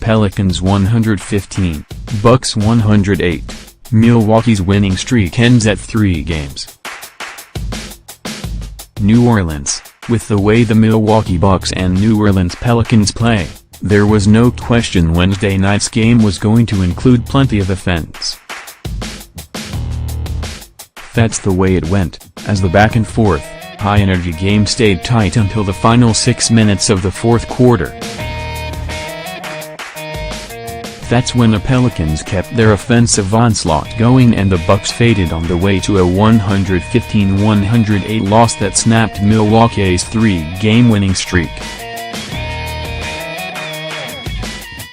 Pelicans 115, Bucks 108. Milwaukee's winning streak ends at 3 games. New Orleans. With the way the Milwaukee Bucks and New Orleans Pelicans play, there was no question Wednesday night's game was going to include plenty of offense. That's the way it went, as the back-and-forth, high-energy game stayed tight until the final 6 minutes of the fourth quarter. That's when the Pelicans kept their offensive onslaught going and the Bucks faded on the way to a 115-108 loss that snapped Milwaukee's 3-game winning streak.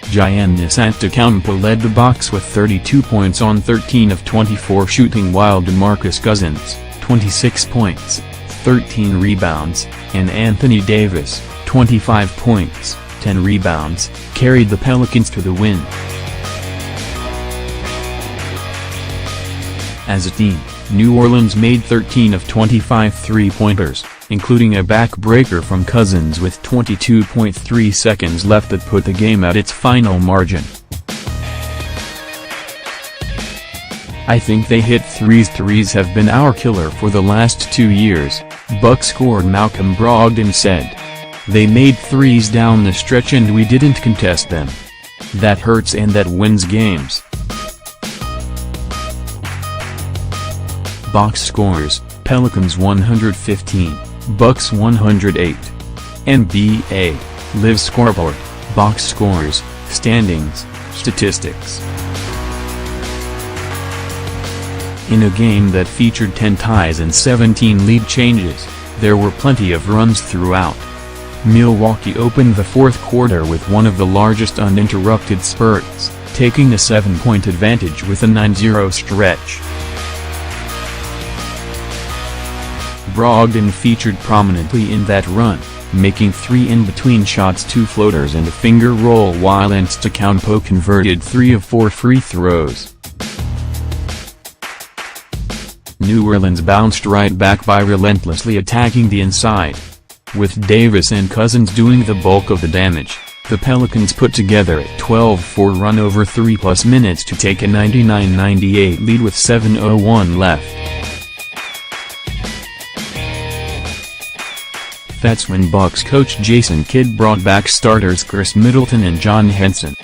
Giannis Antetokounmpo led the Bucks with 32 points on 13 of 24 shooting, while DeMarcus Cousins, 26 points, 13 rebounds, and Anthony Davis, 25 points, 10 rebounds, carried the Pelicans to the win. As a team, New Orleans made 13 of 25 three-pointers, including a back-breaker from Cousins with 22.3 seconds left that put the game at its final margin. "I think they hit threes. Threes have been our killer for the last 2 years," Bucks scored Malcolm Brogdon said. "They made threes down the stretch and we didn't contest them. That hurts and that wins games." Box scores: Pelicans 115, Bucks 108. NBA Live Scoreboard, Box scores, standings, statistics. In a game that featured 10 ties and 17 lead changes, there were plenty of runs throughout. Milwaukee opened the fourth quarter with one of the largest uninterrupted spurts, taking a 7-point advantage with a 9-0 stretch. Brogdon featured prominently in that run, making 3 in-between shots, 2 floaters and a finger roll, while Antetokounmpo converted 3 of 4 free throws. New Orleans bounced right back by relentlessly attacking the inside. With Davis and Cousins doing the bulk of the damage, the Pelicans put together a 12-4 run over 3+ minutes to take a 99-98 lead with 7:01 left. That's when Bucks coach Jason Kidd brought back starters Chris Middleton and John Henson.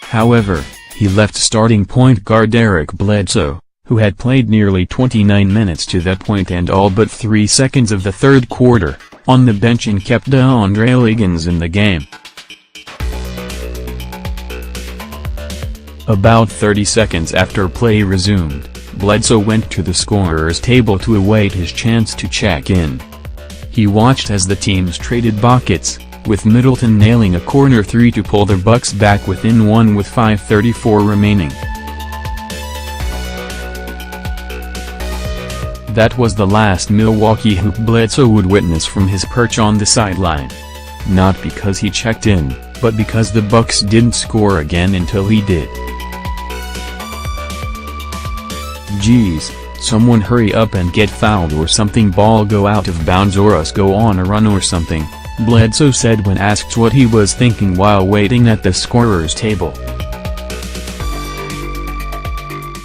However, he left starting point guard Eric Bledsoe, who had played nearly 29 minutes to that point and all but 3 seconds of the third quarter, on the bench and kept DeAndre Liggins in the game. About 30 seconds after play resumed, Bledsoe went to the scorer's table to await his chance to check in. He watched as the teams traded buckets, with Middleton nailing a corner 3 to pull the Bucks back within 1 with 5:34 remaining. That was the last Milwaukee hoop Bledsoe would witness from his perch on the sideline. Not because he checked in, but because the Bucks didn't score again until he did. "Geez, someone hurry up and get fouled or something, ball go out of bounds or us go on a run or something," Bledsoe said when asked what he was thinking while waiting at the scorer's table.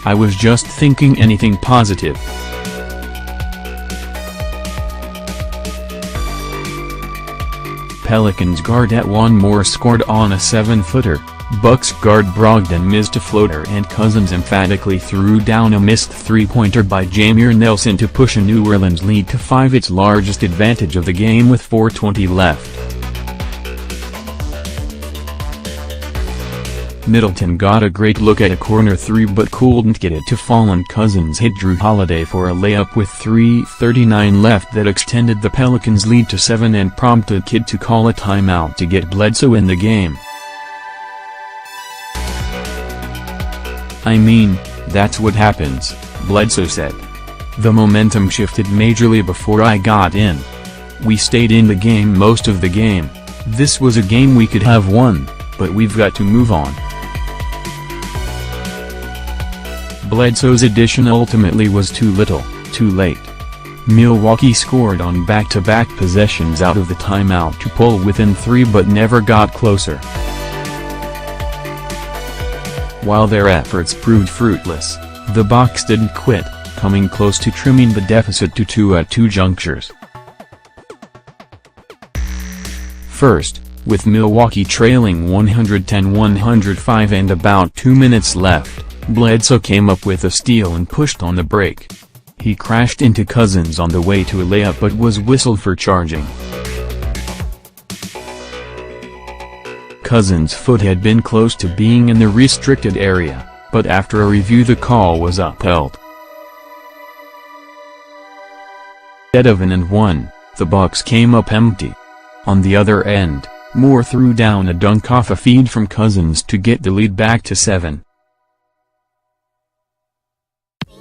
"I was just thinking anything positive." Pelicans guard Etwan Moore scored on a 7-footer, Bucks guard Brogdon missed a floater and Cousins emphatically threw down a missed 3-pointer by Jameer Nelson to push a New Orleans lead to 5, its largest advantage of the game with 4:20 left. Middleton got a great look at a corner 3 but couldn't get it to fall, and Cousins hit Drew Holiday for a layup with 3:39 left that extended the Pelicans' lead to 7 and prompted Kidd to call a timeout to get Bledsoe in the game. "I mean, that's what happens," Bledsoe said. "The momentum shifted majorly before I got in. We stayed in the game most of the game. This was a game we could have won, but we've got to move on." Bledsoe's addition ultimately was too little, too late. Milwaukee scored on back-to-back possessions out of the timeout to pull within 3 but never got closer. While their efforts proved fruitless, the Bucks didn't quit, coming close to trimming the deficit to 2 at 2 junctures. First, with Milwaukee trailing 110-105 and about 2 minutes left, Bledsoe came up with a steal and pushed on the break. He crashed into Cousins on the way to a layup but was whistled for charging. Cousins' foot had been close to being in the restricted area, but after a review the call was upheld. Instead of an and one, the Bucks came up empty. On the other end, Moore threw down a dunk off a feed from Cousins to get the lead back to 7.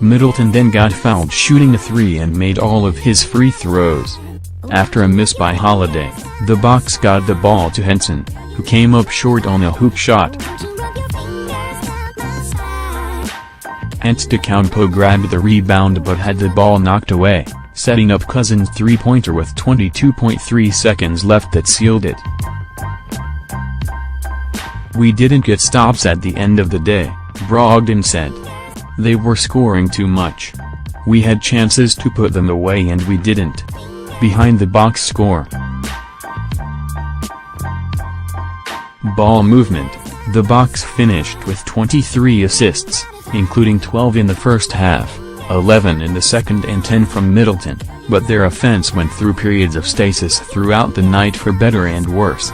Middleton then got fouled shooting a 3 and made all of his free throws. After a miss by Holiday, the Bucks got the ball to Henson, who came up short on a hook shot. Antetokounmpo grabbed the rebound but had the ball knocked away, setting up Cousins' three-pointer with 22.3 seconds left that sealed it. "We didn't get stops at the end of the day," Brogdon said. "They were scoring too much. We had chances to put them away and we didn't." Behind the box score. Ball movement, the Bucks finished with 23 assists, including 12 in the first half, 11 in the second and 10 from Middleton, but their offense went through periods of stasis throughout the night for better and worse.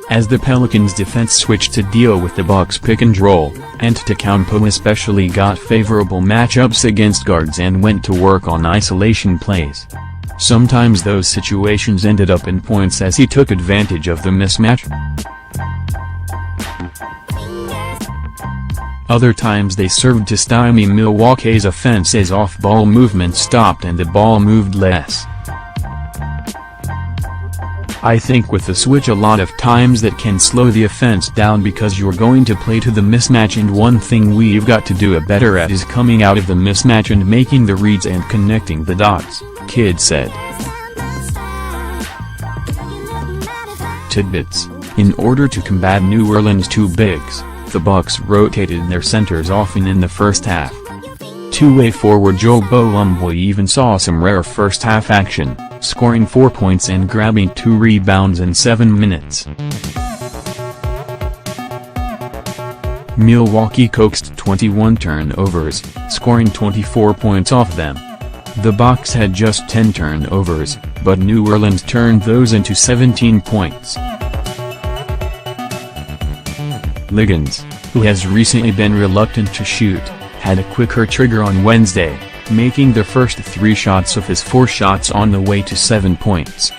As the Pelicans' defense switched to deal with the Bucks' pick-and-roll, Antetokounmpo especially got favorable matchups against guards and went to work on isolation plays. Sometimes those situations ended up in points as he took advantage of the mismatch. Other times they served to stymie Milwaukee's offense as off-ball movement stopped and the ball moved less. "I think with the switch a lot of times that can slow the offense down because you're going to play to the mismatch, and one thing we've got to do a better at is coming out of the mismatch and making the reads and connecting the dots," Kidd said. Tidbits: in order to combat New Orleans' two bigs, the Bucks rotated their centers often in the first half. Two-way forward Joe Bolomboy even saw some rare first-half action, scoring 4 points and grabbing 2 rebounds in 7 minutes. Milwaukee coaxed 21 turnovers, scoring 24 points off them. The Bucks had just 10 turnovers, but New Orleans turned those into 17 points. Liggins, who has recently been reluctant to shoot, had a quicker trigger on Wednesday, making the first 3 shots of his 4 shots on the way to 7 points.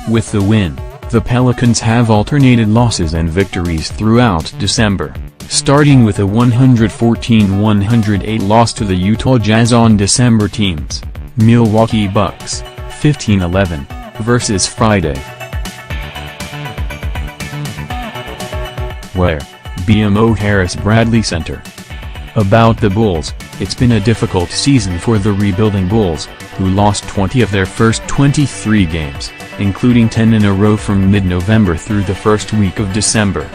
With the win, the Pelicans have alternated losses and victories throughout December, starting with a 114-108 loss to the Utah Jazz on December teams, Milwaukee Bucks, 15-11, versus Friday. Where? BMO Harris Bradley Center. About the Bulls, it's been a difficult season for the rebuilding Bulls, who lost 20 of their first 23 games, including 10 in a row from mid-November through the first week of December.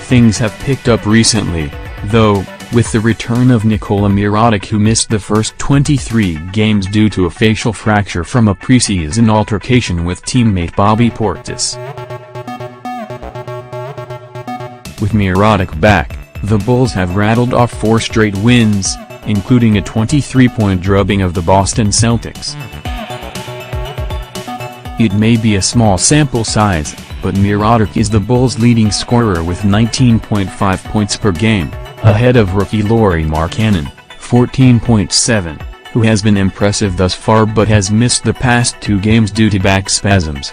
Things have picked up recently, though, with the return of Nikola Mirotic, who missed the first 23 games due to a facial fracture from a preseason altercation with teammate Bobby Portis. With Mirotic back, the Bulls have rattled off 4 straight wins, including a 23-point drubbing of the Boston Celtics. It may be a small sample size, but Mirotic is the Bulls' leading scorer with 19.5 points per game, ahead of rookie Lauri Markkanen, 14.7, who has been impressive thus far but has missed the past 2 games due to back spasms.